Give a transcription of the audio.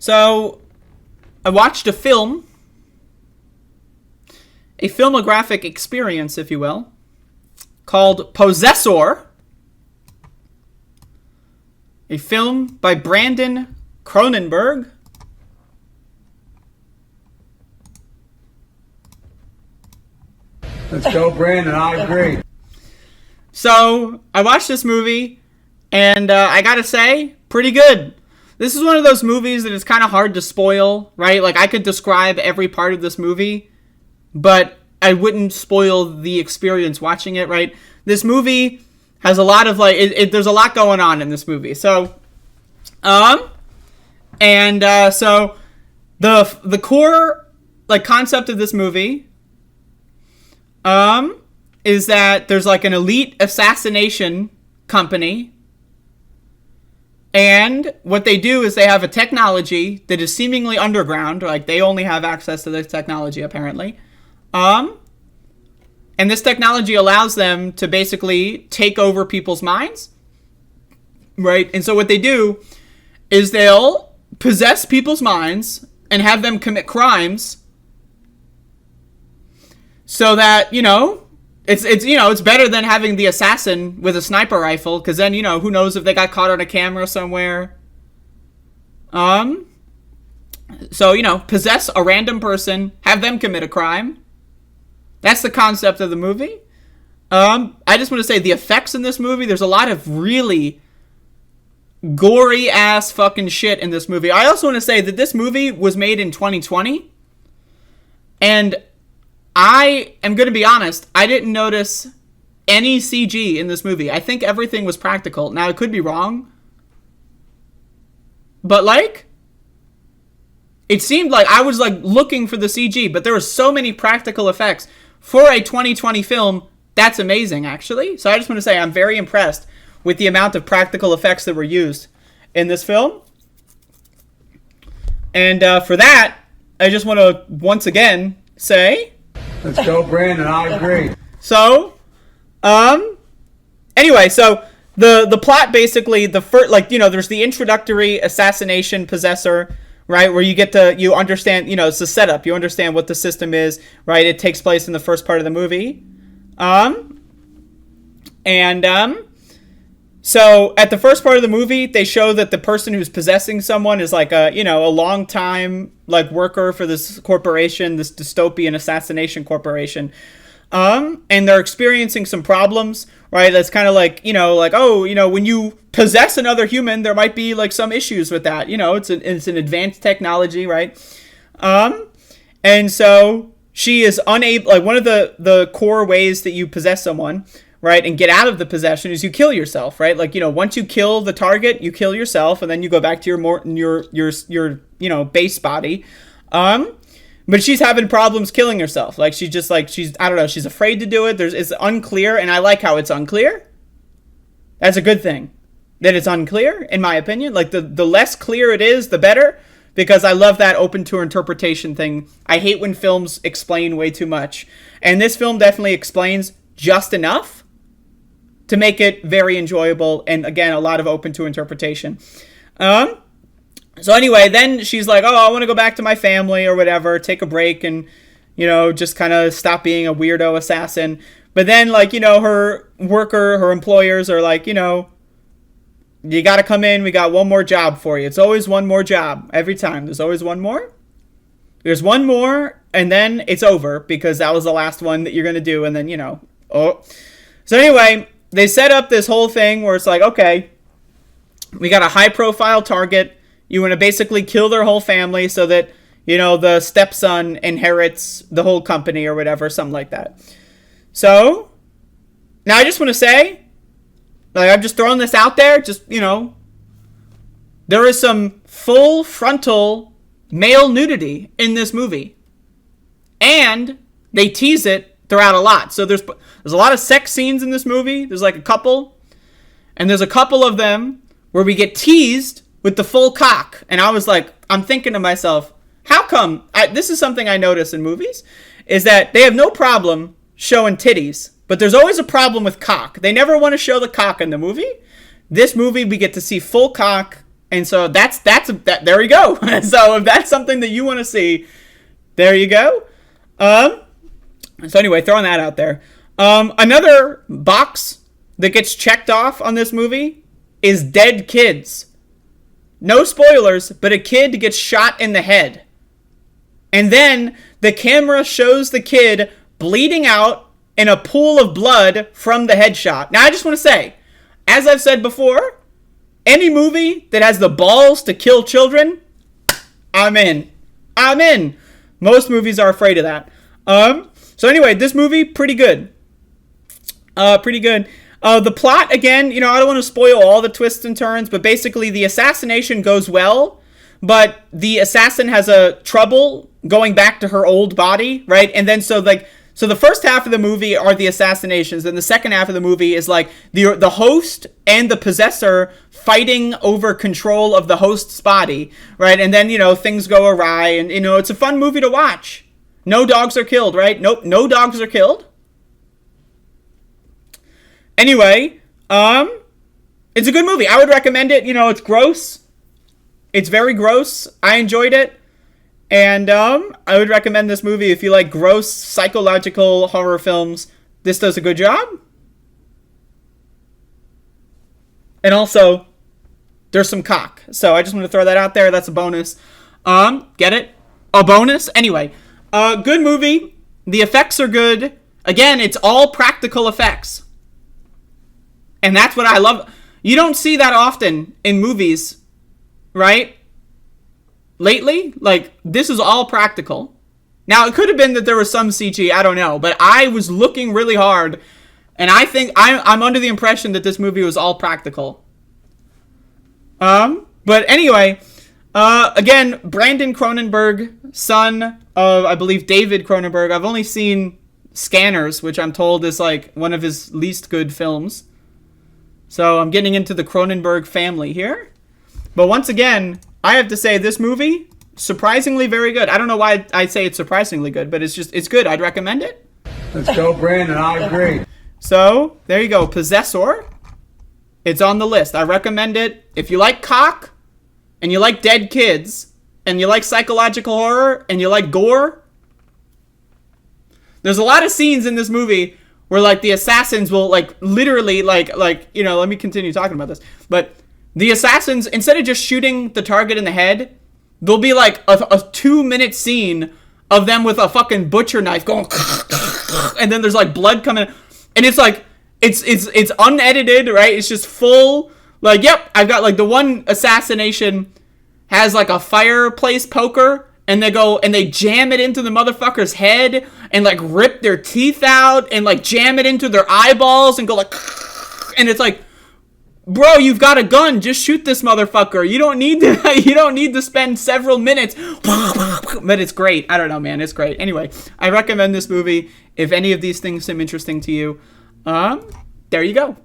So, I watched a filmographic experience, if you will, called Possessor, a film by Brandon Cronenberg. Let's go, Brandon. I agree. So, I watched this movie, and I gotta say, pretty good. This is one of those movies that is kind of hard to spoil, right? Like, I could describe every part of this movie, but I wouldn't spoil the experience watching it, right? This movie has a lot of, there's a lot going on in this movie. So, so the core, concept of this movie, is that there's, an elite assassination company, and what they do is they have a technology that is seemingly underground, they only have access to this technology, apparently, and this technology allows them to basically take over people's minds, right? And so what they do is they'll possess people's minds and have them commit crimes so that, it's better than having the assassin with a sniper rifle, because then, who knows if they got caught on a camera somewhere. So, possess a random person, have them commit a crime. That's the concept of the movie. I just want to say the effects in this movie, there's a lot of really gory ass fucking shit in this movie. I also want to say that this movie was made in 2020, and I am going to be honest, I didn't notice any CG in this movie. I think everything was practical. Now, I could be wrong, but it seemed like I was looking for the CG, but there were so many practical effects for a 2020 film. That's amazing, actually. So I just want to say I'm very impressed with the amount of practical effects that were used in this film. And for that, I just want to once again say, let's go, Brandon. I agree. So, anyway, so the plot basically, there's the introductory assassination possessor, right, where you understand, it's the setup. You understand what the system is, right? It takes place in the first part of the movie. So at the first part of the movie, they show that the person who's possessing someone is a long time worker for this corporation, this dystopian assassination corporation. And they're experiencing some problems, right? That's kind of when you possess another human, there might be some issues with that. It's an advanced technology, right? And so she is unable, one of the core ways that you possess someone, right, and get out of the possession is you kill yourself, right? Once you kill the target, you kill yourself, and then you go back to your base body. But she's having problems killing herself. She's I don't know, she's afraid to do it. It's unclear, and I like how it's unclear. That's a good thing, that it's unclear, in my opinion. The less clear it is, the better, because I love that open to interpretation thing. I hate when films explain way too much. And this film definitely explains just enough to make it very enjoyable, and again, a lot of open to interpretation. So anyway, then she's like, I want to go back to my family or whatever, take a break and, just kind of stop being a weirdo assassin. But then, her employers are you got to come in, we got one more job for you. It's always one more job. Every time, there's always one more. There's one more, and then it's over, because that was the last one that you're going to do, and then, So anyway, they set up this whole thing where it's okay, we got a high-profile target. You want to basically kill their whole family so that, the stepson inherits the whole company or whatever, something like that. So, now I just want to say, I'm just throwing this out there, there is some full frontal male nudity in this movie. And they tease it throughout a lot. So there's a lot of sex scenes in this movie. There's a couple. And there's a couple of them where we get teased with the full cock. And I'm thinking to myself, how come, this is something I notice in movies, is that they have no problem showing titties, but there's always a problem with cock. They never want to show the cock in the movie. This movie, we get to see full cock And so that's there you go. So if that's something that you want to see, there you go. So anyway, throwing that out there. Another box that gets checked off on this movie is dead kids. No spoilers, but a kid gets shot in the head. And then the camera shows the kid bleeding out in a pool of blood from the headshot. Now, I just want to say, as I've said before, any movie that has the balls to kill children, I'm in. I'm in. Most movies are afraid of that. So anyway, this movie, pretty good. Pretty good. The plot, again, I don't want to spoil all the twists and turns, but basically the assassination goes well, but the assassin has a trouble going back to her old body, right? And then so the first half of the movie are the assassinations, and the second half of the movie is like the host and the possessor fighting over control of the host's body, right? And then, things go awry, and, it's a fun movie to watch. No dogs are killed, right? Nope, no dogs are killed. Anyway, it's a good movie. I would recommend it. It's gross. It's very gross. I enjoyed it. And I would recommend this movie if you like gross psychological horror films. This does a good job. And also, there's some cock. So I just want to throw that out there. That's a bonus. Get it? A bonus? Anyway, good movie. The effects are good. Again, it's all practical effects. And that's what I love. You don't see that often in movies, right? Lately, this is all practical. Now, it could have been that there was some CG, I don't know. But I was looking really hard, and I think I'm under the impression that this movie was all practical. But anyway, again, Brandon Cronenberg, son of, I believe, David Cronenberg. I've only seen Scanners, which I'm told is one of his least good films. So I'm getting into the Cronenberg family here. But once again, I have to say this movie, surprisingly very good. I don't know why I say it's surprisingly good, but it's good. I'd recommend it. Let's go, Brandon. I agree. So there you go. Possessor. It's on the list. I recommend it. If you like cock, and you like dead kids, and you like psychological horror, and you like gore, there's a lot of scenes in this movie where the assassins will literally let me continue talking about this. But the assassins, instead of just shooting the target in the head, there'll be a 2-minute scene of them with a fucking butcher knife going, and then there's blood coming, and it's it's unedited, right? It's just full. Yep, I've got the one assassination has a fireplace poker. And they go and they jam it into the motherfucker's head and rip their teeth out and jam it into their eyeballs and go and it's bro, you've got a gun. Just shoot this motherfucker. You don't need to spend several minutes. But it's great. I don't know, man. It's great. Anyway, I recommend this movie if any of these things seem interesting to you. There you go.